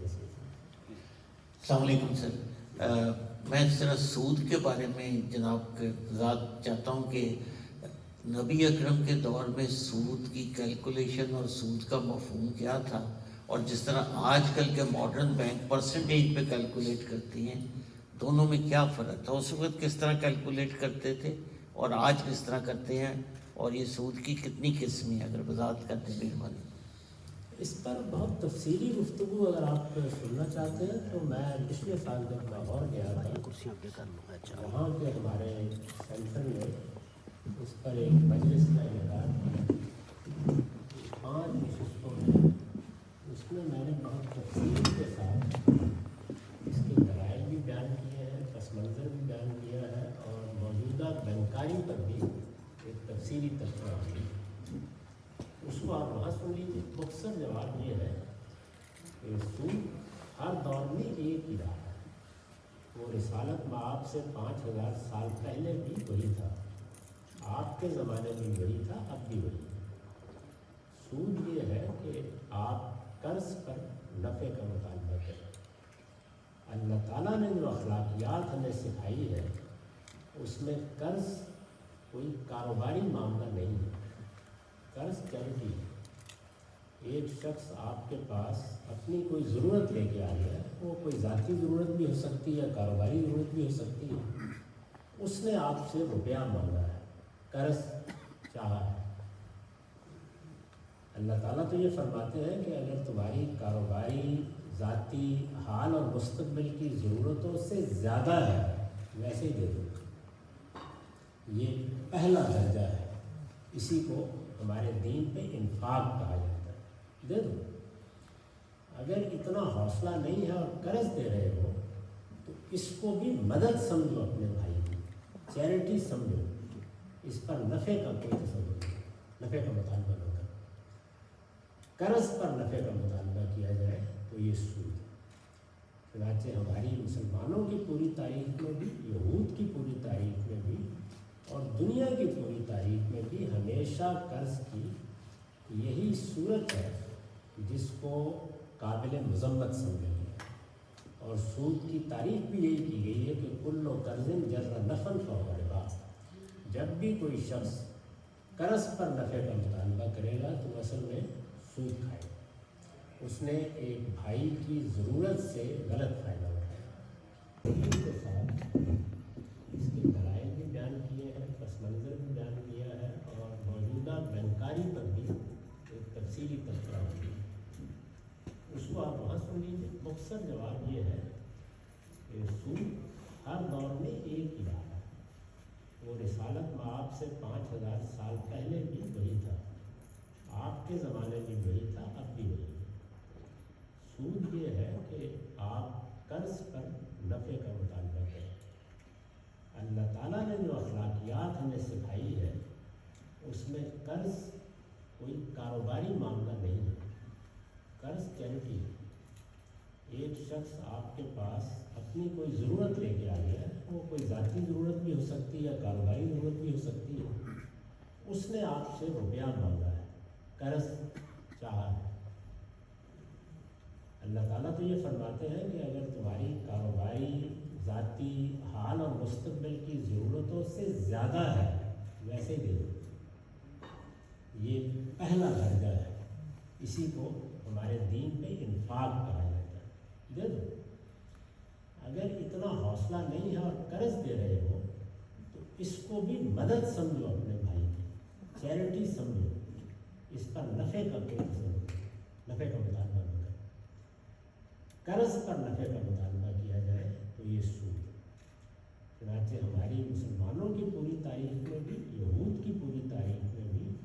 السلام علیکم سر، میں ذرا سود کے بارے میں جناب کے ذات چاہتا ہوں کہ نبی اکرم کے دور میں سود کی کیلکولیشن اور سود کا مفہوم کیا تھا، اور جس طرح آج کل کے ماڈرن بینک پرسنٹیج پہ کیلکولیٹ کرتی ہیں، دونوں میں کیا فرق تھا؟ اس وقت کس طرح کیلکولیٹ کرتے تھے اور آج کس طرح کرتے ہیں، اور یہ سود کی کتنی قسمیں اگر وضاحت کرتے مہربانی؟ اس پر بہت تفصیلی گفتگو اگر آپ سننا چاہتے ہیں تو میں پچھلے سال جب لاہور گیا تھا، وہاں کے ہمارے سینٹر میں اس پر ایک مجلس کا انعقاد 5 نشستوں میں، اس میں میں نے بہت تفصیل کے ساتھ اس کے دلائل بھی بیان کیے ہیں، پس منظر بھی بیان کیا ہے، اور موجودہ بینکاری پر بھی ایک تفصیلی تذکرہ دی۔ اس کو آپ وہاں سن لیجیے۔ مختصر جواب یہ ہے کہ سود ہر دور میں ایک ہی رہا ہے، وہ رسالت مآب سے 5000 سال پہلے بھی وہی تھا، آپ کے زمانے میں وہی تھا، اب بھی وہی ہے۔ سود یہ ہے کہ آپ قرض پر نفع کا مطالبہ کریں۔ اللہ تعالیٰ نے جو اخلاقیات ہمیں سکھائی ہے اس میں قرض کوئی کاروباری معاملہ نہیں ہے، قرض چیریٹی ہے۔ ایک شخص آپ کے پاس اپنی کوئی ضرورت لے کے آ گیا ہے، وہ کوئی ذاتی ضرورت بھی ہو سکتی ہے، کاروباری ضرورت بھی ہو سکتی ہے، اس نے آپ سے روپیہ مانگا ہے، قرض چاہا ہے۔ اللہ تعالیٰ تو یہ فرماتے ہیں کہ اگر تمہاری کاروباری، ذاتی حال اور مستقبل کی ضرورتوں سے زیادہ ہے ویسے ہی دے دو۔ یہ پہلا درجہ ہے، اسی کو ہمارے دین پہ انفاق کہا جاتا ہے، دے دو۔ اگر اتنا حوصلہ نہیں ہے اور قرض دے رہے ہو تو اس کو بھی مدد سمجھو، اپنے بھائی کی چیریٹی سمجھو، اس پر نفع کا کوئی تصور نہیں، نفع کا مطالبہ نہ کرو۔ قرض پر نفع کا مطالبہ کیا جائے تو یہ سود ہے۔ چنانچہ ہماری مسلمانوں کی پوری تاریخ میں بھی، یہود کی پوری تاریخ میں بھی، اور دنیا کی پوری تاریخ میں بھی ہمیشہ قرض کی یہی صورت ہے جس کو قابل مذمت سمجھا گیا، اور سود کی تعریف بھی یہی کی گئی ہے کہ کل قرض جر نفع فہو ربا۔ جب بھی کوئی شخص قرض پر نفع کا مطالبہ کرے گا تو اصل میں سود کھائے گا، اس نے ایک بھائی کی ضرورت سے غلط فائدہ اٹھایا۔ اس کے ساتھ اس کے دلائل بھی بیان کیے ہیں، پس منظر بھی بیان کیا ہے، اور موجودہ بینکاری پر بھی ایک تفصیلی تذکرہ دی۔ اس کو آپ وہاں سن لیجیے۔ مختصر جواب یہ ہے کہ سود ہر دور میں ایک ہی رہا ہے، وہ رسالت مآب سے 5000 سال پہلے بھی وہی تھا، آپ کے زمانے میں وہی تھا، اب بھی وہی ہے۔ سود یہ ہے کہ آپ قرض پر نفع کا مطالبہ کریں۔ اللہ تعالیٰ نے جو اخلاقیات ہمیں سکھائی ہے اس میں قرض کوئی کاروباری معاملہ نہیں ہے، قرض چیریٹی ہے۔ ایک شخص آپ کے پاس اپنی کوئی ضرورت لے کے آ گیا ہے، وہ کوئی ذاتی ضرورت بھی ہو سکتی ہے، کاروباری ضرورت بھی ہو سکتی ہے، اس نے آپ سے روپیہ مانگا ہے، قرض چاہا ہے۔ اللہ تعالیٰ تو یہ فرماتے ہیں کہ اگر تمہاری کاروباری، ذاتی حال اور مستقبل کی ضرورتوں سے زیادہ ہے ویسے ہی دے دو۔ یہ پہلا درجہ ہے، اسی کو ہمارے دین پہ انفاق کہا جاتا ہے، دے دو۔ اگر اتنا حوصلہ نہیں ہے اور قرض دے رہے ہو تو اس کو بھی مدد سمجھو، اپنے بھائی کی چیریٹی سمجھو، اس پر نفع کا کوئی تصور نہیں، نفع کا مطالبہ نہ کرو۔ قرض پر نفع کا مطالبہ کیا جائے تو یہ سود ہے۔ چنانچہ ہماری مسلمانوں کی پوری تاریخ میں بھی، یہود کی پوری تاریخ میں بھی،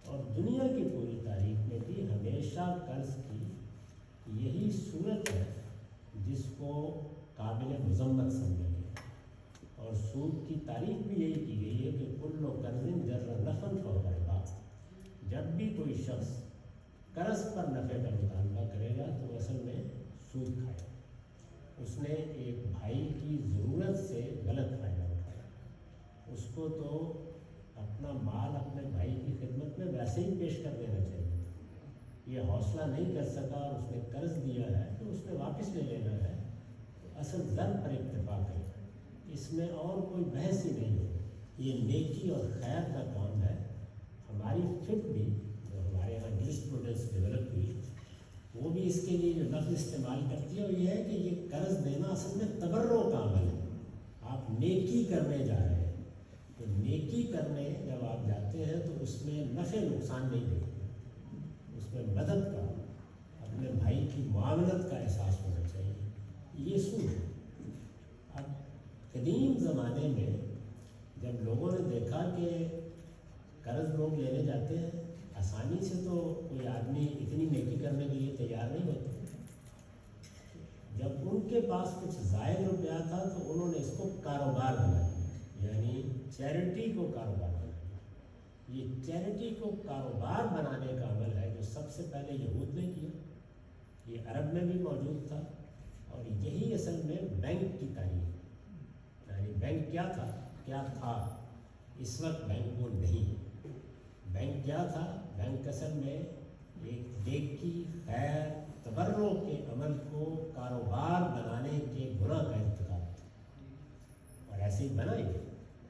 اور دنیا کی پوری تاریخ میں بھی ہمیشہ قرض کی یہی صورت ہے جس کو قابل مذمت سمجھا گیا، اور سود کی تعریف بھی یہی کی گئی ہے کہ کل قرض جر نفع فہو ربا۔ جب بھی کوئی شخص قرض پر نفع کا مطالبہ کرے گا تو اصل میں سود کھائے گا، اس نے ایک بھائی کی ضرورت سے غلط فائدہ اٹھایا۔ اس کو تو اپنا مال اپنے بھائی کی خدمت میں ویسے ہی پیش کر دینا چاہیے، یہ حوصلہ نہیں کر سکا اور اس نے قرض دیا ہے تو اس نے واپس वापस ले लेना है तो असल ज़र्ब पर इत्तेफाक है, इसमें और कोई बहस ही नहीं है। ये नेकी और खैर का काम है। हमारी फिक भी जो हमारे यहाँ जूरिस्प्रूडेंस डेवलप हुई वो भी इसके लिए जो लफ्ज़ इस्तेमाल करती है वो ये है कि ये कर्ज देना असल में तबर्रो का अमल है। आप नेकी करने जा रहे हैं, तो नेकी करने जब आप जाते हैं तो उसमें नफ़े नुकसान नहीं देखते, उसमें मदद का, अपने भाई की मुआवनत का एहसास होना चाहिए। ये सूद है। अब कदीम ज़माने में जब लोगों ने देखा कि कर्ज लोग लेने जाते हैं आसानी से, तो कोई आदमी इतनी नेकी करने के लिए तैयार नहीं होता। जब उनके पास कुछ ज़ायद रुपया था तो उन्होंने इसको कारोबार बना दिया, यानी चैरिटी को कारोबार बना दिया। ये चैरिटी को कारोबार बनाने का अमल है जो सबसे पहले यहूद ने किया, ये अरब में भी मौजूद था, और यही असल में बैंक की तारीफ। यानी बैंक क्या था इस वक्त बैंक वो नहीं। बैंक क्या था? बैंक असल में एक नेकी, खैर, तबर्रो के अमल को कारोबार बनाने के गुनाह का इर्तिकाब था, और ऐसे ही बनाए।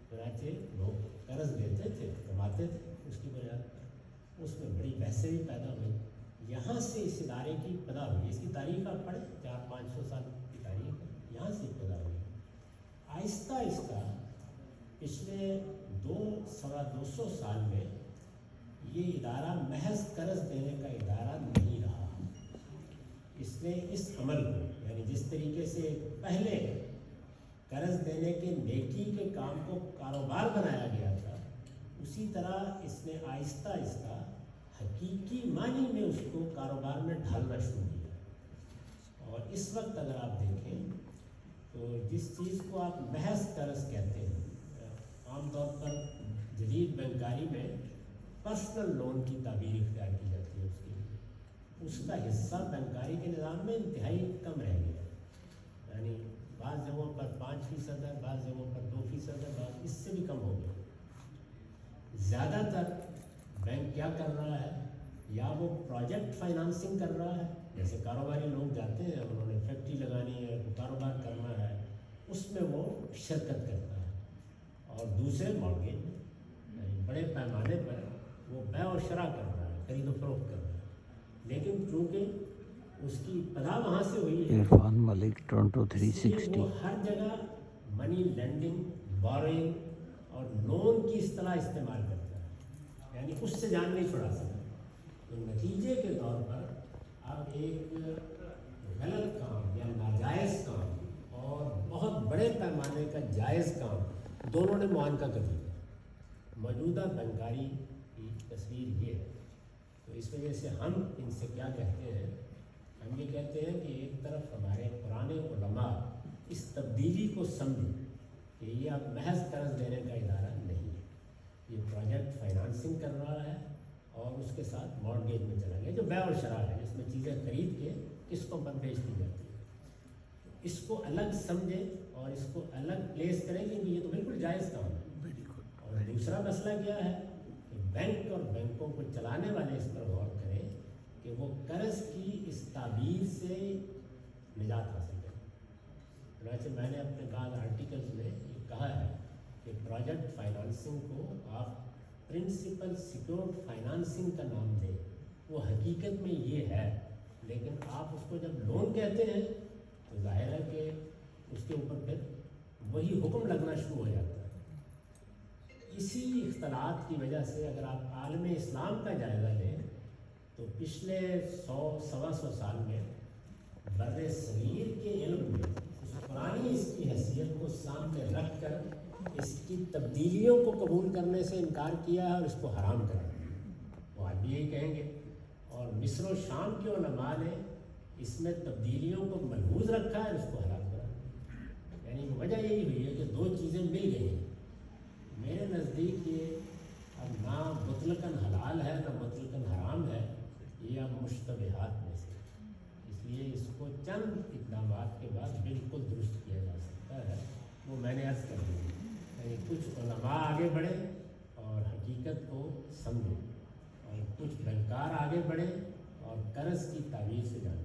चुनांचे लोग कर्ज लेते थे, कमाते थे, उसकी बुनियाद पर उसमें बड़ी बहसें भी पैदा हुई। यहाँ से इस इदारे की पैदा हुई। इसकी तारीख आप पढ़ें, 400-500 साल की तारीख है, यहाँ से पैदा हुई। आहिस्ता आहिस्ता पिछले 200-2.25 साल में ये इदारा महज कर्ज देने का इदारा नहीं रहा। इसने इस अमल को, यानी जिस तरीके से पहले कर्ज देने के नेकी के काम को कारोबार बनाया गया था, उसी तरह इसने आहिस्ता आहिस्ता हकीकी मानी में उसको कारोबार में ढालना शुरू किया। और इस वक्त अगर आप देखें तो जिस चीज़ को आप महज कर्ज कहते हैं, आमतौर पर जदीद बैंकारी में पर्सनल लोन की ताबीर इख्तियार की जाती है, उसके लिए उसका हिस्सा बैंकारी के निज़ाम में इंतहाई कम रह गया। यानी बाज़ जगहों पर 5% है, बाज़ जगहों पर 2% है, बाज़ इससे भी कम हो गया। ज़्यादातर बैंक क्या कर रहा है, या वो प्रोजेक्ट फाइनेंसिंग कर रहा है, जैसे कारोबारी लोग जाते हैं, उन्होंने फैक्ट्री लगानी है, कारोबार करना है, उसमें वो शिरकत करता है। और दूसरे मॉर्गेज में बड़े पैमाने पर वो बै और शरा कर रहा है, खरीदो फरोख्त कर रहा है। लेकिन चूँकि उसकी पदा वहाँ से हुई है, इरफान मलिक, टोरंटो 360, वो हर जगह मनी लेंडिंग, बोरोइंग और लोन की इस्तेलाह इस्तेमाल करता है, यानी उससे जान नहीं छुड़ा सकता। तो नतीजे के तौर पर अब एक गलत काम या नाजायज़ काम और बहुत बड़े पैमाने का जायज़ काम दोनों ने मुआनका कर दिया। मौजूदा बैंकारी की तस्वीर ये है। तो इस वजह से हम इनसे क्या कहते हैं, हम ये कहते हैं कि एक तरफ हमारे पुराने उलमा इस तब्दीली को समझें कि ये अब महज कर्ज देने का इदारा नहीं है, ये प्रोजेक्ट फाइनेंसिंग कर रहा है और उसके साथ मॉर्गेज में चला गया, जो बै और शरा है, जिसमें चीज़ें खरीद के किस्तों पर बेच दी जाती है। इसको अलग समझें और इसको अलग प्लेस करें, क्योंकि ये तो बिल्कुल जायज़ काम है। और दूसरा मसला क्या है कि बैंक और बैंकों को चलाने वाले इस पर गौर करें कि वो कर्ज की इस ताबीर से निजात हासिल करें। चुनांचे मैंने अपने बाद आर्टिकल्स में ये कहा है कि प्रोजेक्ट फाइनेंसिंग को आप प्रिंसिपल सिक्योर्ड फाइनेंसिंग का नाम दें, वो हकीकत में ये है, लेकिन आप उसको जब लोन कहते हैं तो जाहिर है कि उसके ऊपर फिर वही हुक्म लगना शुरू हो जाता है। इसी इख्तलात की वजह से अगर आप आलम इस्लाम का जायज़ा लें तो पिछले 100-125 साल में बर्रे सगीर के इल्म में उस पुरानी इसकी हैसियत को सामने रख कर इसकी तब्दीलियों को कबूल करने से इनकार किया है और इसको हराम करा दिया। वो आज भी यही कहेंगे। और मिस्र और शाम के उलमा ने इसमें तब्दीलियों को मलहूज़ रखा है और इसको हराम करा। यानी वजह यही हुई है कि दो चीज़ें मिल गई हैं। मेरे नज़दीक ये अब ना मुतलकन हलाल है ना मुतलकन हराम है, ये अब मुश्तबिहात में से, इसलिए इसको चंद इक़दामात के बाद बिल्कुल दुरुस्त किया जा सकता है। वो मैंने अर्ज़ कर दी। यानी कुछ उलमा आगे बढ़े और हकीकत को समझें, और कुछ बैंकार आगे बढ़े और कर्ज की ताबीर से जान।